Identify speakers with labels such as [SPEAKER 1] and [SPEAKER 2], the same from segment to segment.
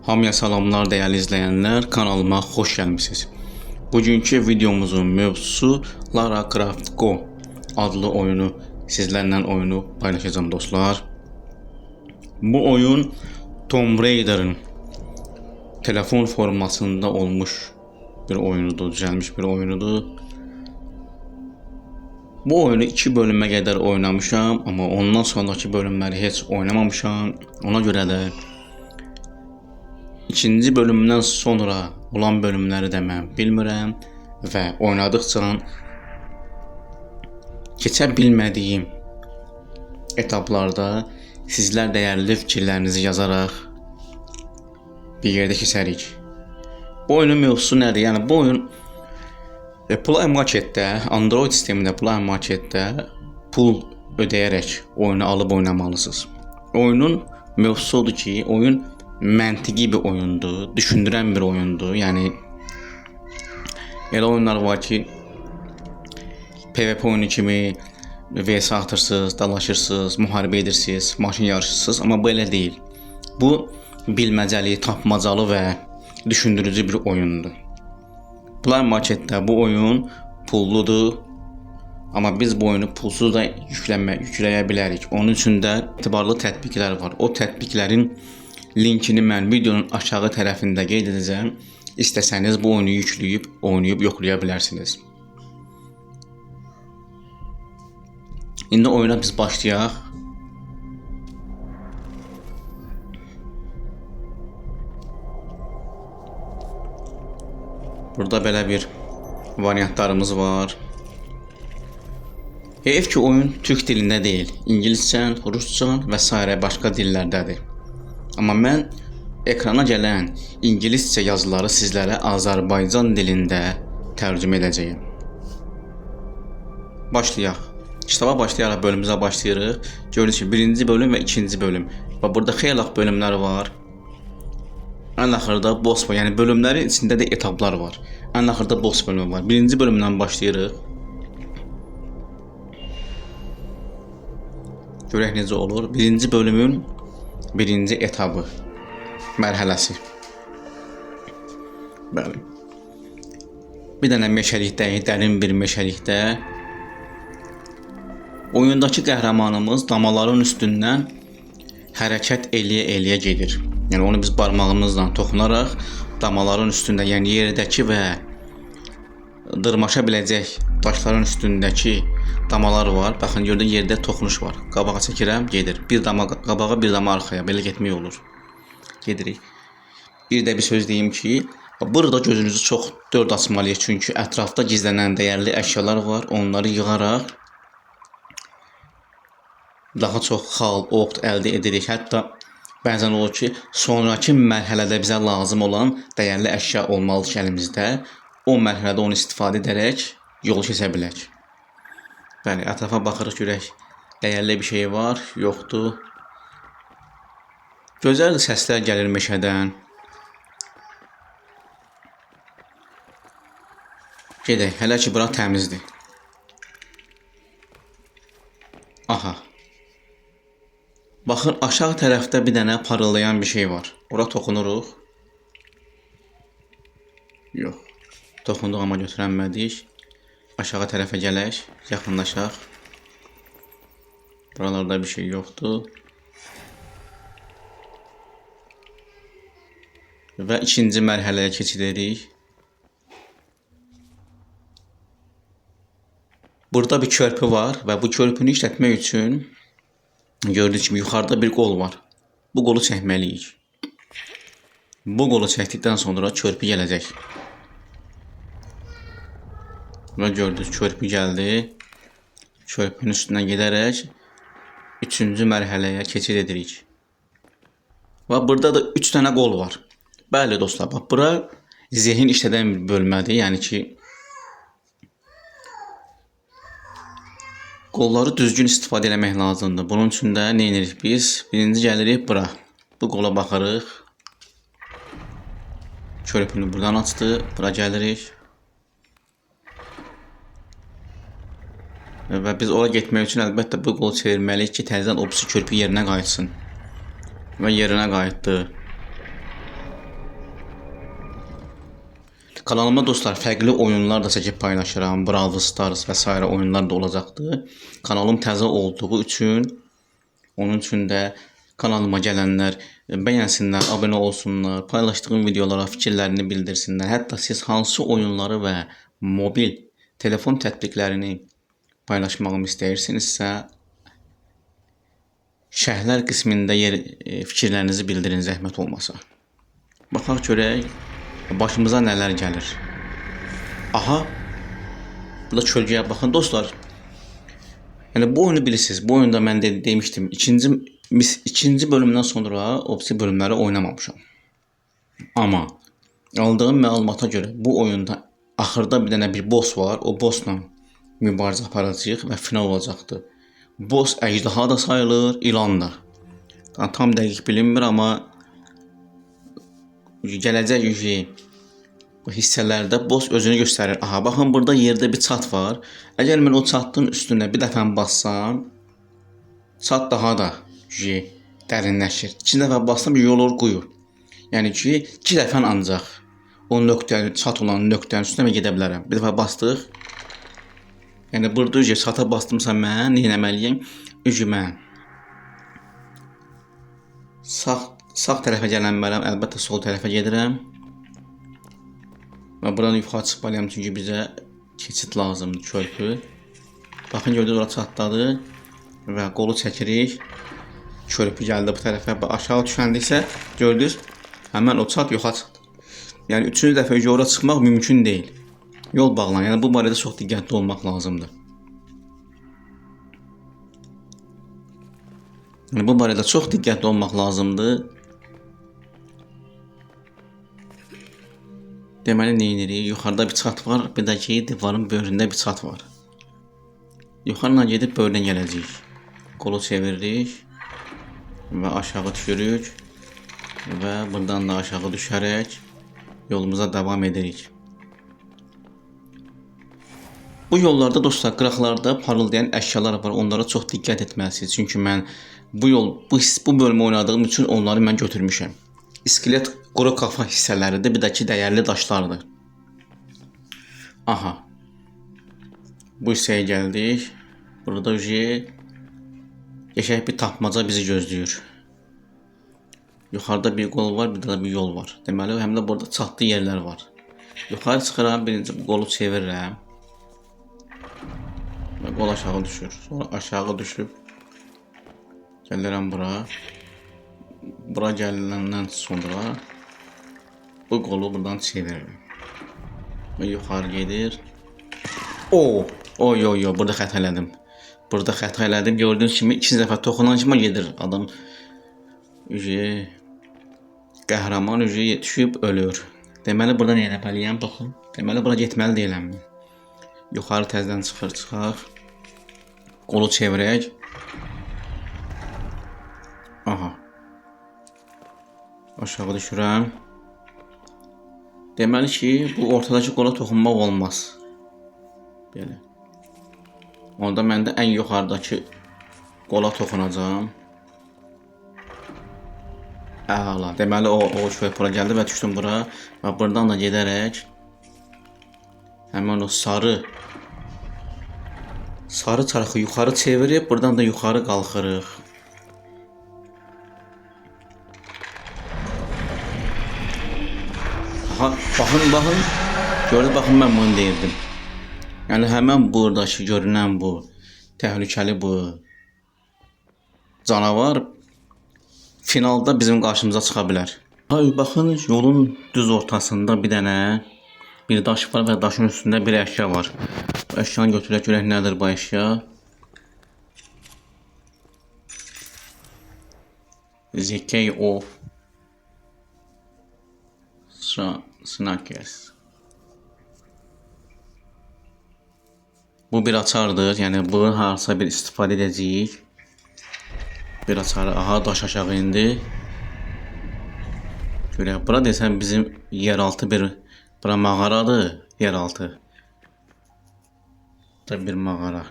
[SPEAKER 1] Hamıya salamlar dəyərli izləyənlər, kanalıma xoş gəlmisiniz. Bugünkü videomuzun mövzusu Lara Croft Go adlı oyunu sizlərlə paylaşacağım dostlar. Bu oyun Tomb Raider'ın telefon formasında olmuş bir oyunudur, düzəlmiş bir oyunudur. Bu oyunu 2 bölümə qədər oynamışam, amma ondan sonraki bölümləri heç oynamamışam. Ona görə də İkinci bölümdən sonra olan bölümləri də mən bilmirəm və oynadıqca keçə bilmədiyim etaplarda sizlər dəyərli fikirlərinizi yazaraq bir yerdə keçərik. Bu oyunun mövzusu nədir? Yəni bu oyun Play Marketdə, Android sistemində Play Marketdə pul ödəyərək oyunu alıb oynamalısınız. Oyunun mövzusu odur ki, oyun məntiqi bir oyundur, düşündürən bir oyundur. Yəni elə oyunlar var ki, PvP oyunu kimi vs atırsınız, dalaşırsınız, müharibə edirsiniz, maşın yarışırsınız, amma bu elə deyil. Bu bilməcəli, tapmacalı və düşündürücü bir oyundur. Play Marketdə bu oyun pulludur, amma biz bu oyunu pulsuz da yükləyə bilərik. Onun üçün də etibarlı tətbiqlər var. O tətbiqlərin linkini mən videonun aşağı tərəfində qeyd edəcəm. İstəsəniz bu oyunu yükləyib, oynayıb yoxlaya bilərsiniz. İndi oyuna biz başlayaq. Burada belə bir variantlarımız var. Heyf ki oyun Türk dilində deyil, İngiliscə, Rusca və s. başqa dillərdədir. Amma mən ekrana gələn İngiliscə yazıları sizlərə Azərbaycan dilində tərcümə edəcəyim. Başlayaq. Kitaba başlayaraq bölümümüzə başlayırıq. Gördüyünüz kimi 1-ci bölüm və 2-ci bölüm. Və burada xeyli bölümlər var. Ən axırda boss var. Yəni bölümlərin içində də etaplar var. Ən axırda boss bölümü var. 1-ci bölümdən başlayırıq. Görək necə olur. 1-ci bölümün 1-ci etabı, mərhələsi. Bəli. Bir dənə meşəlikdə, dərin bir meşəlikdə oyundakı qəhrəmanımız damaların üstündən hərəkət eləyə gedir. Yəni onu biz barmağımızla toxunaraq damaların üstündə, yəni yerdəki və dırmaşa biləcək daşların üstündəki damalar var. Baxın, gördüyünüz yerdə toxunuş var. Qabağa çəkirəm, gedir. Bir dama qabağa, bir dama arxaya. Belə getmək olur. Gedirik. Bir də bir söz deyim ki, burada gözünüzü çox dörd açmalıyıq. Çünki ətrafda gizlənən dəyərli əşyalar var. Onları yığaraq daha çox xal, opt əldə edirik. Hətta bəzən olur ki, sonraki mərhələdə bizə lazım olan dəyərli əşya olmalı ki, əlimizdə. O mərhələdə onu istifadə edərək yol keçə bilək. Bəli, ətrafa baxırıq, görək dəyərli bir şey var, yoxdur. Gözəl səslər gəlir meşədən. Gedək, hələ ki bura təmizdir. Aha. Baxın, aşağı tərəfdə bir dənə parıldayan bir şey var. Ora toxunuruq. Yox. Toxunduq, amma götürənmədik. Aşağı tərəfə gələk, yaxınlaşaq. Buralarda bir şey yoxdur. Və ikinci mərhələyə keçirik. Burada bir körpü var və bu körpünü işlətmək üçün gördüyünüz kimi yuxarıda bir qol var. Bu qolu çəkməliyik. Bu qolu çəkdikdən sonra körpü gələcək. Və gördünüz, körpü gəldi. Körpünün üstündən gedərək 3-cü mərhələyə keçid edirik. Və burada da 3 dənə qol var. Bəli dostlar, bax bura zehin işlədən bir bölmədir. Yəni ki, qolları düzgün istifadə etmək lazımdır. Bunun üçün də nə edirik biz? Birinci gəlirik bura. Bu qola baxırıq. Körpünü buradan açdı. Bura gəlirik. Və biz ora getmək üçün əlbəttə bu qolu çevirməliyik ki, təzədən o birisi körpü yerinə qayıtsın. Və yerinə qayıtdı. Kanalıma dostlar fərqli oyunlar da çəkib paylaşıram. Brawl Stars və sairə oyunlar da olacaqdır. Kanalım təzə olduğu üçün onun üçün də kanalıma gələnlər bəyənsinlər, abunə olsunlar, paylaşdığım videolara fikirlərini bildirsinlər. Hətta siz hansı oyunları və mobil telefon tətbiqlərini paylaşmağımı istəyirsinizsə, şərhlər qismində fikirlərinizi bildirin zəhmət olmasa. Baxaq görək başımıza nələr gəlir. Aha, burada çölgəyə baxın dostlar. Yəni bu oyunu bilirsiniz. Bu oyunda mən demişdim, ikinci bölümdən sonra o birisi bölümləri oynamamışam. Amma aldığım məlumata görə bu oyunda axırda bir dənə bir boss var. O bossla mübarizə aparacağıq və final olacaqdır. Boss əjdaha da sayılır, ilan da. Tam dəqiq bilinmir, amma gələcək bu hissələrdə boss özünü göstərir. Aha, baxın burada yerdə bir çat var. Əgər mən o çatın üstünə bir dəfə bassam, çat daha da dərinləşir. 2 dəfə bassam yol olur quyur. Yəni ki, 2 dəfə ancaq o nöqtənin, çat olan nöqtənin üstünə gedə bilərəm. Bir dəfə bastıq. Yəni burada çata bastımsa mən nə etməliyəm? Mən sağ tərəfə gələnməliyəm, əlbəttə sol tərəfə gedirəm. Və buradan yuxarı çıxmalıyam, çünki bizə keçid lazımdır, körpü. Baxın, gördünüz, orada çatladı və qolu çəkirik. Körpü gəldi bu tərəfə və aşağı düşəndiksə, gördünüz, həmən o çat yoxa çıxdı. Yəni, 3-cü dəfə ora çıxmaq mümkün deyil. Yol bağlan, yəni bu barədə çox diqqətli olmaq lazımdır. Yəni, bu barədə çox diqqətli olmaq lazımdır. Deməli, neyinirik? Yuxarıda bir çat var, bir də ki, divarın böyründə bir çat var. Yuxarına gedib böyrdən gələcəyik. Qolu çeviririk və aşağı düşürük və buradan da aşağı düşərək yolumuza davam edirik. Bu yollarda dostlar, qıraqlarda parıldayan əşyalar var, onlara çox diqqət etməlisiniz. Çünki mən bu bölümü oynadığım üçün onları mən götürmüşəm. İskelet quru kafa hissələridir, bir də ki, dəyərli daşlardır. Aha. Bu hissəyə gəldik. Burada qəşəng bir tapmaca bizi gözləyir. Yuxarıda bir qol var, bir də bir yol var. Deməli, həm də burada çatlı yerlər var. Yuxarı çıxıram, birinci bu qolu çevirirəm. Və qol aşağı düşür. Sonra aşağı düşüb gəlirəm bura. Bura gəliləndən sonra bu qolu buradan çevirirəm. Və yuxarı gedir. Burada xəta elədim. Burada xəta elədim. Gördüyünüz kimi 2 dəfə toxunan kimi gedir adam. Qəhrəman düşüb ölür. Deməli, burada nə etməliyəm? Baxın. Deməli, bura getməli deyiləm. Yuxarı təzədən çıxaq. Qolu çevirək. Aha. Aşağı düşürəm. Deməli ki, bu ortadakı qola toxunmaq olmaz. Belə. Onda mən də ən yuxarıdakı qola toxunacağım. Əla. Deməli, o köy bura gəldi və düşdüm bura. Və buradan da gedərək həmən o sarı çarxı yuxarı çevirib, buradan da yuxarı qalxırıq. Baxın. Gördü, baxın, mən bunu deyirdim. Yəni, həmən buradakı görünən bu, təhlükəli bu canavar finalda bizim qarşımıza çıxa bilər. Baxın, yolun düz ortasında bir daş var və daşın üstündə bir əşya var. Bu əşyanı götürək, görək nədir bu əşya? Zekey of Snakers. Bu bir açardır, yəni bu harasa bir istifadə edəcəyik. Bir açarı, aha, daş aşağı indi. Görək, bura desəm bizim yeraltı bura mağaradır, yeraltı. Burada bir mağara.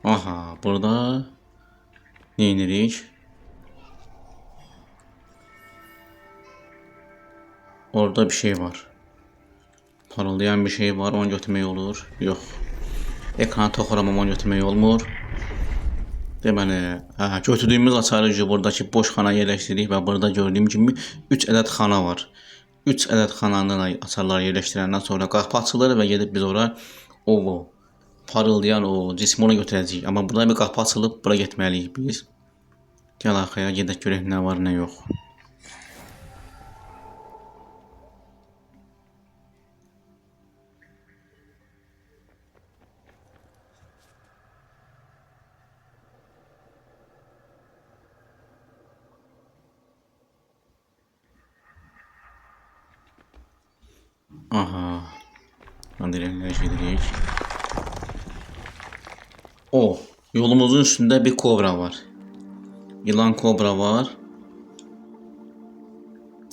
[SPEAKER 1] Aha, burada neyinirik? Orada bir şey var. Parıldayan bir şey var. Onu götürmək olur. Yox. Ekrana toxuramam, onu götürmək olmur. Deməli, götürdüyümüz açarı buradakı boş xana yerləşdiririk və burada gördüyüm kimi 3 ədəd xana var. 3 ədəd xananın açarları yerləşdirəndən sonra qapı açılır və gedib biz ora o parıldayan o cismi ona götürəcəyik. Amma burada bir qapı açılıb, bura getməliyik biz. Gəl arxaya gedək görək nə var, nə yox. Aha. Andirənlər gedirik. Yolumuzun üstündə bir kobra var. Yılan kobra var.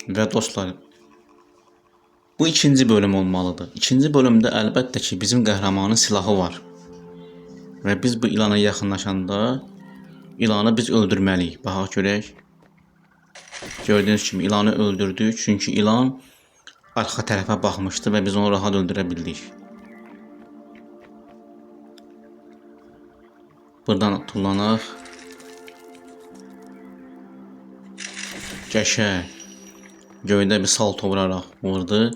[SPEAKER 1] Və dostlar, bu ikinci bölüm olmalıdır. İkinci bölümdə əlbəttə ki, bizim qəhrəmanın silahı var. Və biz bu ilana yaxınlaşanda ilanı biz öldürməliyik. Baxaq görək. Gördüyünüz kimi ilanı öldürdük. Çünki ilan arxa tərəfə baxmışdı və biz onu rahat öldürə bildik. Buradan tullanaq. Qəşəng. Göydə bir salto vuraraq vurdu.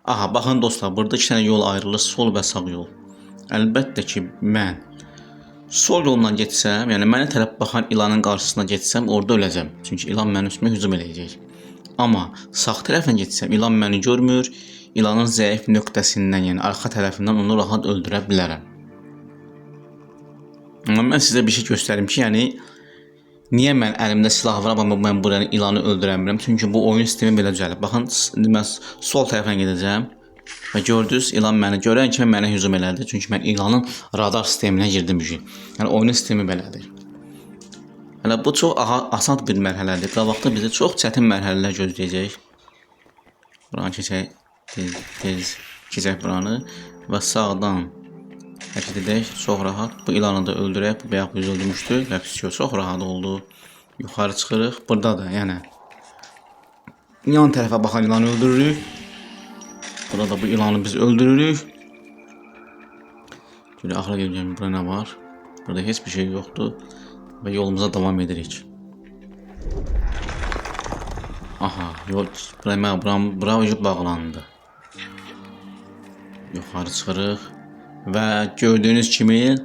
[SPEAKER 1] Aha, baxın dostlar, burada 2 dənə yol ayrılır, sol və sağ yol. Əlbəttə ki, mən sol yolla getsəm, yəni mənə tərəf baxan ilanın qarşısına getsəm, orada öləcəm. Çünki ilan mənim üstümə hücum edəcək. Amma sağ tərəfdən getsəm, ilan məni görmür, ilanın zəif nöqtəsindən, yəni arxa tərəfindən onu rahat öldürə bilərəm. Amma mən sizə bir şey göstərim ki, yəni niyə mən əlimdə silah var, amma mən buranı ilanı öldürə bilmirəm? Çünki bu oyun sistemi belə düzəlib. Baxın, mən sol tərəfdən gedəcəm və gördünüz, ilan məni görən kimi mənə hücum elədi. Çünki mən ilanın radar sisteminə girdim. Yəni oyun sistemi belədir. Hələ bu çox asan bir mərhələdir. Qabaqda bizi çox çətin mərhələlər gözləyəcək. Buranı keçək, tez keçək buranı və sağdan hərəkət edək, çox rahat. Bu ilanı da öldürək, bu bayaq biz öldürmüşdük və çox rahat oldu. Yuxarı çıxırıq, burada da yəni yan tərəfə baxan ilanı öldürürük. Burada da bu ilanı biz öldürürük. Şöyle axıra gələcəm, burada nə var? Burada heç bir şey yoxdur. Və yolumuza davam edirik. Aha, yol bura bağlandı. Yuxarı çıxırıq və gördüyünüz kimi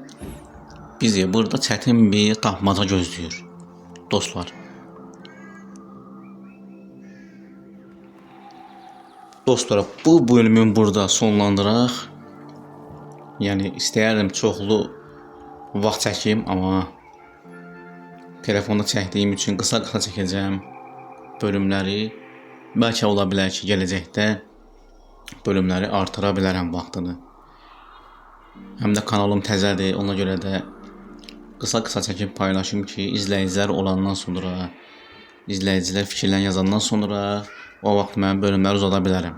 [SPEAKER 1] bizi burada çətin bir tapmaca gözləyir. Dostlar. Dostlar, bu bölümün burada sonlandıraq. Yəni istəyərdim çoxlu vaxt çəkim, amma telefonda çəkdiyim üçün qısa-qısa çəkəcəm bölümləri. Bəlkə ola bilər ki, gələcəkdə bölümləri artıra bilərəm vaxtını. Həm də kanalım təzədir, ona görə də qısa-qısa çəkib paylaşım ki, izləyicilər olandan sonra, izləyicilər fikirlərini yazandan sonra o vaxt mən bölümləri uzada bilərəm.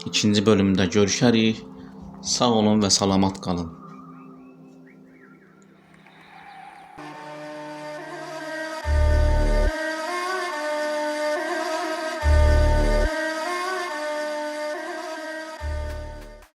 [SPEAKER 1] İkinci bölümdə görüşərik. Sağ olun və salamat qalın.